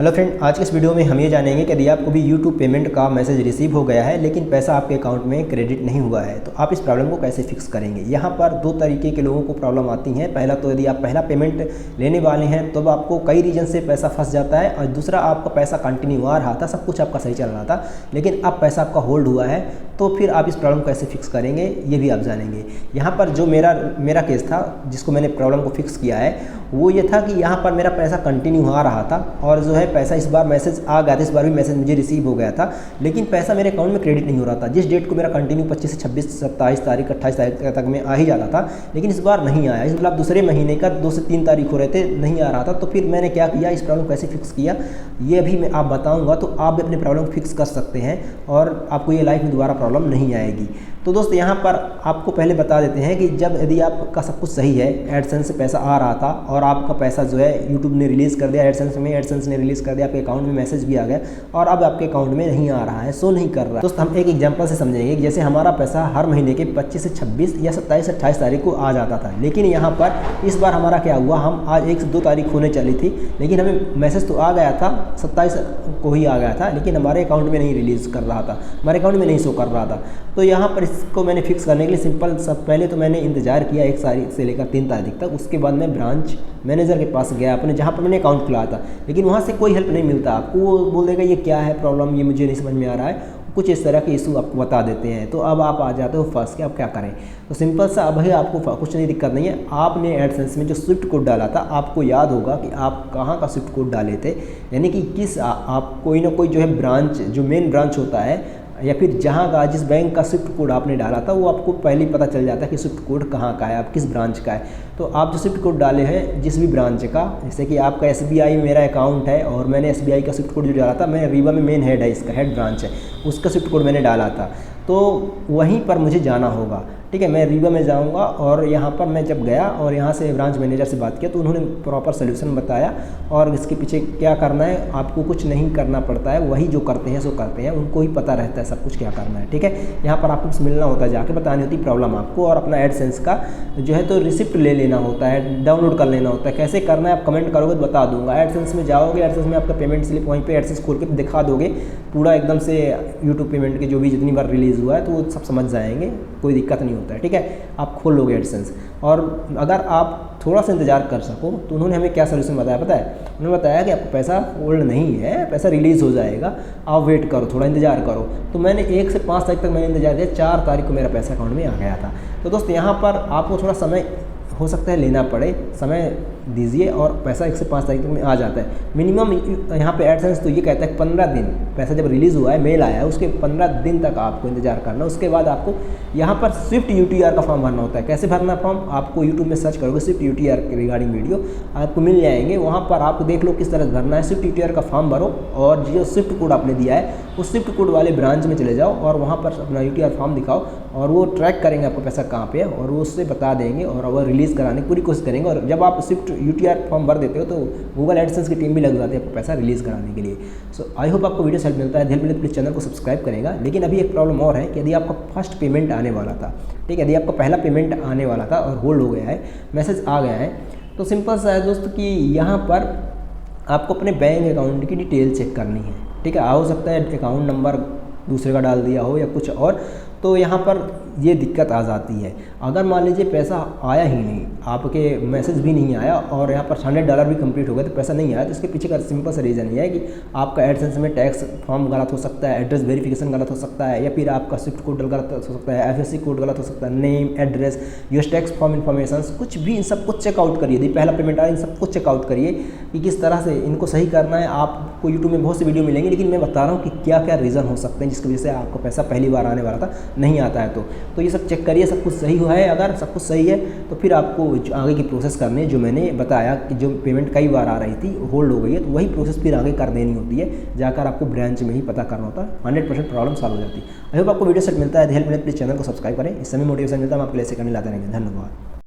Hello friend, आज के इस वीडियो में हम ये जानेंगे कि यदि आपको भी YouTube पेमेंट का मैसेज रिसीव हो गया है लेकिन पैसा आपके अकाउंट में क्रेडिट नहीं हुआ है तो आप इस प्रॉब्लम को कैसे फिक्स करेंगे। यहाँ पर दो तरीके के लोगों को प्रॉब्लम आती है। पहला तो यदि आप पहला पेमेंट लेने वाले हैं तो आपको कई रीजन से पैसा फंस जाता है, और दूसरा आपका पैसा कंटिन्यू आ रहा था, सब कुछ आपका सही चल रहा था, लेकिन अब पैसा आपका होल्ड हुआ है, तो फिर आप इस प्रॉब्लम को कैसे फिक्स करेंगे ये भी आप जानेंगे। यहाँ पर जो मेरा केस था जिसको मैंने प्रॉब्लम को फिक्स किया है वो ये था कि यहाँ पर मेरा पैसा कंटिन्यू आ रहा था और जो है पैसा इस बार मैसेज आ गया था, इस बार भी मैसेज मुझे रिसीव हो गया था, लेकिन पैसा मेरे अकाउंट में क्रेडिट नहीं हो रहा था। जिस डेट को मेरा कंटिन्यू 25 से 26, 27 तारीख, 28 तारीख तक में आ ही जाता था, लेकिन इस बार नहीं आया। इस मतलब दूसरे महीने का 2 से 3 तारीख हो रहे थे, नहीं आ रहा था। तो फिर मैंने क्या किया, इस प्रॉब्लम को कैसे फिक्स किया ये अभी मैं आप बताऊँगा, तो आप भी अपने प्रॉब्लम को फिक्स कर सकते हैं और आपको ये लाइफ में दोबारा प्रॉब्लम नहीं आएगी। तो दोस्त यहाँ पर आपको पहले बता देते हैं कि जब यदि आपका सब कुछ सही है, एडसेंस से पैसा आ रहा था और आपका पैसा जो है यूट्यूब ने रिलीज़ कर दिया, एडसेंस ने रिलीज़ कर दिया, आपके अकाउंट में मैसेज भी आ गया और अब आपके अकाउंट में नहीं आ रहा है, शो नहीं कर रहा है। दोस्त हम एक एग्जांपल से समझेंगे कि जैसे हमारा पैसा हर महीने के 25 से 26 या 27 से 28 तारीख को आ जाता था, लेकिन यहाँ पर इस बार हमारा क्या हुआ, हम आज 1 से 2 तारीख होने चली थी, लेकिन हमें मैसेज तो आ गया था, 27 को ही आ गया था, लेकिन हमारे अकाउंट में नहीं रिलीज़ कर रहा था, हमारे अकाउंट में नहीं शो कर रहा था। तो यहाँ पर इसको मैंने फिक्स करने के लिए सिंपल सब पहले तो मैंने इंतजार किया 1 तारीख से लेकर 3 तारीख तक। उसके बाद मैं ब्रांच मैनेजर के पास गया अपने, जहाँ पर मैंने अकाउंट खुलाया था, लेकिन वहाँ से कोई हेल्प नहीं मिलता। आपको वो बोल देगा ये क्या है प्रॉब्लम, ये मुझे नहीं समझ में आ रहा है, कुछ इस तरह के इशू आपको बता देते हैं। तो अब आप आ जाते हो फंस के, अब क्या करें। तो सिंपल सा अब है, आपको कुछ नहीं दिक्कत नहीं है। आपने एडसेंस में जो स्विफ्ट कोड डाला था, आपको याद होगा कि आप कहाँ का स्विफ्ट कोड डाले थे, यानी कि किस आप कोई ना कोई जो है ब्रांच, जो मेन ब्रांच होता है या फिर जहाँ का जिस बैंक का स्विफ्ट कोड आपने डाला था वो आपको पहले ही पता चल जाता है कि स्विफ्ट कोड कहाँ का है, आप किस ब्रांच का है। तो आप जो स्विफ्ट कोड डाले हैं जिस भी ब्रांच का, जैसे कि आपका SBI में मेरा अकाउंट है और मैंने SBI का स्विफ्ट कोड जो डाला था, मैं रीवा में मेन हेड है, इसका हेड ब्रांच है, उसका स्विफ्ट कोड मैंने डाला था, तो वहीं पर मुझे जाना होगा। ठीक है, मैं रीवा में जाऊंगा और यहाँ पर मैं जब गया और यहाँ से ब्रांच मैनेजर से बात किया तो उन्होंने प्रॉपर सोल्यूशन बताया और इसके पीछे क्या करना है, आपको कुछ नहीं करना पड़ता है, वही जो करते हैं सो करते हैं, उनको ही पता रहता है सब कुछ क्या करना है। ठीक है, यहाँ पर आपको मिलना होता है, जाके बतानी होती प्रॉब्लम आपको, और अपना एडसेंस का जो है तो रिसिप्ट ले लेना होता है, डाउनलोड कर लेना होता है। कैसे करना है आप कमेंट करोगे तो बता दूंगा। एडसेंस में जाओगे, एडसेंस में आपका पेमेंट स्लिप, वहीं पर एडसेंस खोल के दिखा दोगे पूरा एकदम से यूट्यूब पेमेंट के जो भी जितनी बार रिलीज़ हुआ है तो वो सब समझ जाएंगे, कोई दिक्कत नहीं होता है। ठीक है, आप खोल लोगे एडसेंस, और अगर आप थोड़ा सा इंतजार कर सको तो उन्होंने हमें क्या सोल्यूशन बताया पता है, उन्होंने बताया कि आपका पैसा होल्ड नहीं है, पैसा रिलीज़ हो जाएगा, आप वेट करो, थोड़ा इंतजार करो। तो मैंने 1 से 5 तारीख तक मैंने इंतजार किया, 4 तारीख को मेरा पैसा अकाउंट में आ गया था। तो दोस्त यहाँ पर आपको थोड़ा समय हो सकता है लेना पड़े, समय दीजिए और पैसा 1 से 5 तारीख तक में आ जाता है मिनिमम। यहाँ पे एडसेंस तो ये कहता है 15 दिन, पैसा जब रिलीज़ हुआ है, मेल आया है, उसके 15 दिन तक आपको इंतजार करना। उसके बाद आपको यहाँ पर स्विफ्ट UTR का फॉर्म भरना होता है। कैसे भरना फॉर्म, आपको यूट्यूब में सर्च करोगे स्विफ्ट UTR के रिगार्डिंग वीडियो आपको मिल जाएंगे, वहाँ पर आप देख लो किस तरह से भरना है। स्विफ्ट UTR का फॉर्म भरो और जो स्विफ्ट कोड आपने दिया है उस स्विफ्ट कोड वाले ब्रांच में चले जाओ और वहाँ पर अपना UTR फॉर्म दिखाओ और वो ट्रैक करेंगे आपको पैसा कहाँ पे है और वो उससे बता देंगे और वो रिलीज़ कराने की पूरी कोशिश करेंगे। और जब आप स्विफ्ट UTR फॉर्म भर देते हो तो गूगल एडसेंस की टीम भी लग जाती है आपको पैसा रिलीज़ कराने के लिए। सो आई होप आपको वीडियो से हेल्प मिलता है। हेल्प मिले प्लीज़ चैनल को सब्सक्राइब करेगा। लेकिन अभी एक प्रॉब्लम और है कि यदि आपका फर्स्ट पेमेंट आने वाला था, ठीक है, यदि आपका पहला पेमेंट आने वाला था और होल्ड हो गया है, मैसेज आ गया है, तो सिंपल सा है दोस्त कि यहाँ पर आपको अपने बैंक अकाउंट की डिटेल चेक करनी है। ठीक है, हो सकता है अकाउंट नंबर दूसरे का डाल दिया हो या कुछ और, तो यहाँ पर ये दिक्कत आ जाती है। अगर मान लीजिए पैसा आया ही नहीं, आपके मैसेज भी नहीं आया और यहाँ पर $100 भी कंप्लीट हो गया तो पैसा नहीं आया, तो इसके पीछे का सिंपल सा रीज़न ये है कि आपका एडसेंस में टैक्स फॉर्म गलत हो सकता है, एड्रेस वेरिफिकेशन गलत हो सकता है, या फिर आपका स्विफ्ट कोड गलत हो सकता है, FSC कोड गलत हो सकता है, name, address, US tax form information, कुछ भी इन सब कुछ चेकआउट करिए। यदि पहला पेमेंट आया इन सब कुछ चेकआउट करिए कि किस तरह से इनको सही करना है। आपको यूट्यूब में बहुत से वीडियो मिलेंगे, लेकिन मैं बता रहा हूँ कि क्या क्या रीज़न हो सकते हैं जिसकी वजह से आपका पैसा पहली बार आने वाला था नहीं आता है। तो ये सब चेक करिए, सब कुछ सही हुआ है। अगर सब कुछ सही है तो फिर आपको आगे की प्रोसेस करनी है, जो मैंने बताया कि जो पेमेंट कई बार आ रही थी होल्ड हो गई है, तो वही प्रोसेस फिर आगे कर देनी होती है, जाकर आपको ब्रांच में ही पता करना होता है। 100% प्रॉब्लम सॉल्व हो जाती है। आई होप आपको वीडियो सेट मिलता है। हेल्प मिले प्लीज़ चैनल को सब्सक्राइब करें, इस समय मोटिवेशन मिलता है, हम आपके लिए ऐसे करने लाते रहेंगे। धन्यवाद।